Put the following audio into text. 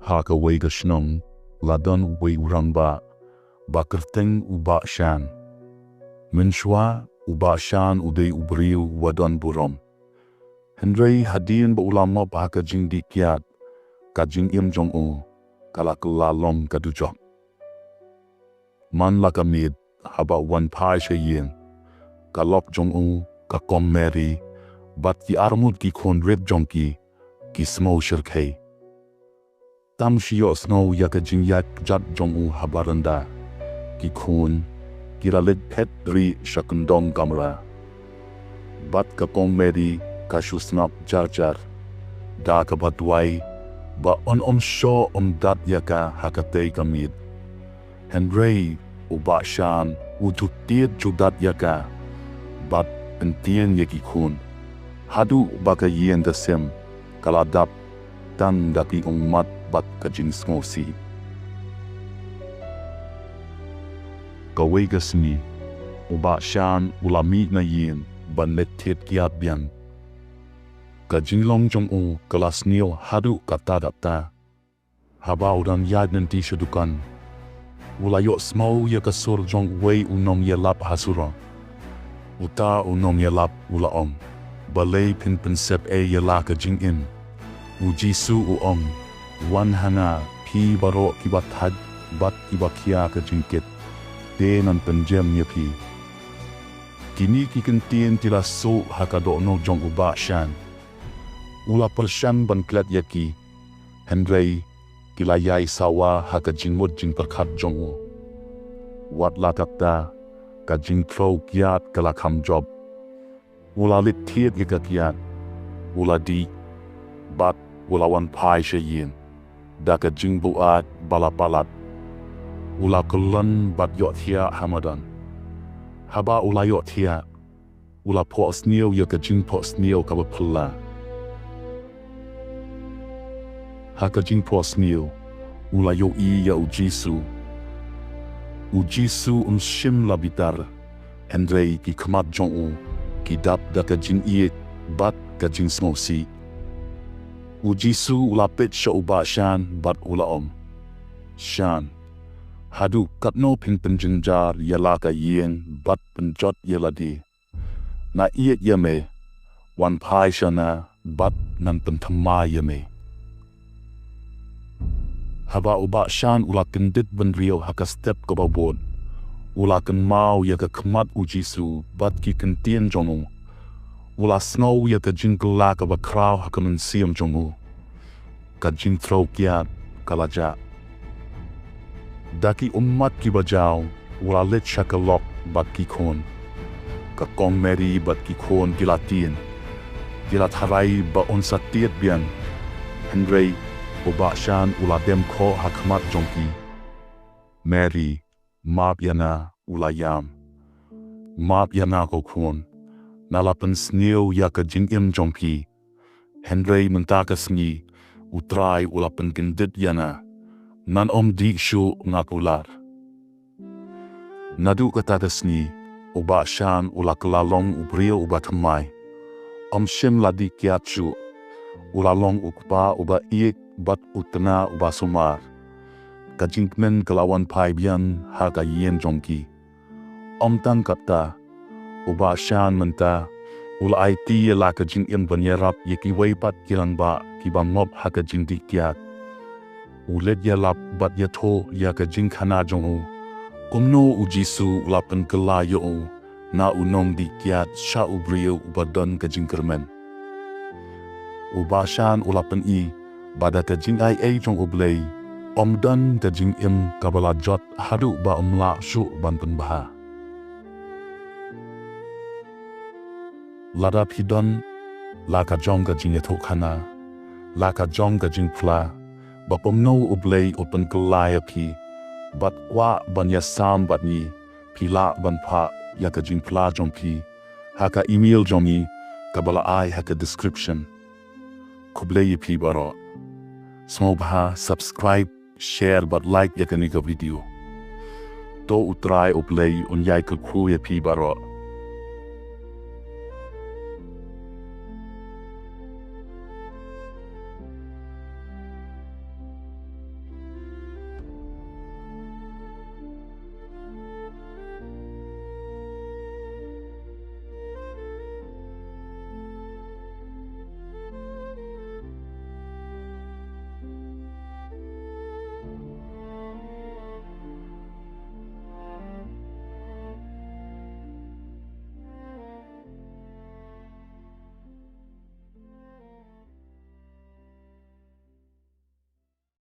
ha kawei snong ladon wei urangba Ktien U Shan Minshwa U Shan udei U briew wadon burom Hynrei hadin ba ulama ba ka jingdih kiat ka jingim jong kala long kadujok man la ka miet haba wan pai yin kalop jong ka kom meri bat ki armut ki khun rip jong ki smo shirkei tam iohsngew ya ka jingyak jat jong habaranda ki khun kira lit pet ri shakundong kamera bat ka kom meri ka snap jar da ka batwai ba on shoh dat ya ka hakatei ka miet Hynrei U Shan tu thied judat ya ka bat pyntieng ya ki khun hadu ba ka yen da sem kaladap tan da ki mat bat ka jingsngewsih kawei ka sngi U Shan ulami na yen ban let thied kiat bian ka jinglong jong kelas nil hadu kata data haba udan yad nanti sedukan ulayo smau ya kasur jong wei unong ya lap hasura uta unong ya lap ulaom balei pin sep ya la ka jingim U Jisu wan hana pi baro kibat had bat kibakia ka jingkit de nan penjem ya pi kini kikentien tila so hakado no jong U Shan ula persyan ban klat yaki Hynrei kilayay sawa haka jingmut jing perkat jong wat latakta ka jing pro kiat kalakam job ula lit thied ka kiat ula di bat ula wan pai yin da ka jing buat balapalat ula kulan bat iohthiah hamadan haba ula iohthiah ula iohsngew ya ka jing iohsngew ka bapula haka jing iohsngew ula ya U Jisu U Jisu shim labitar Hynrei ki kmat jong ki dap da ka jing bat ka jingsngewsih U Jisu ula pet shoh U Shan bat ula Shan hadu katno pin penjenjar yala ka yen bat penjot yaladi na yame wan pai shana bat nan pentama yame haba U Shan ula kendit briew haka step ko babod ula kan mau ya ka kmat U Jisu bat ki Ktien jong ula snow ya ka Jingkylla ka bakraw haka Mynsiem jong ka jingthrow kiat kalaja daki umat ki bajaw ula lit shakalok bat ki khun ka kong meri bat ki khun kilatin kilat harai ba sa thied bian Hynrei U Shan ula dem ko hakmat jongki meri map yana ula yam map yana ko khun nalapan sngiw ya ka jingim jongki Hynrei mentaka sngi utrai ula penkindit yana nan di shu ngakular nadu kata sngi U Shan ula kelalong U briew U tamai shim ladi kiat shu ula long ukpa uba iik bat utna U sumar ka jingmen kelawan pai bian haka yen jongki tan kata U Shan menta ula IT la ka jingim banyerap yeki weipat kilang ba kibamop haka jingdih kiat ulet ya lap bat ya tho ya ka jingkhana jong Kumno U Jisu ula Pynkylla yo na unong di kiat shah briew ubadon ka jingkermen U Shan ula i bada ka jingai jong U Blei dan ka Jingim Ba La Jot hadu ba la shu ban penbaha ladap hidon la ka jong ka jing khana la ka jong ka jingpla ba pomno U Blei Pynkylla pi bat kwa ban ya sam bat ni pila ban pa ya ka jingpla jong pi haka email jongi kabala haka description kublei pi baro smobha subscribe share but like ya ka video to utrai U Blei yai ka kru ya pi baro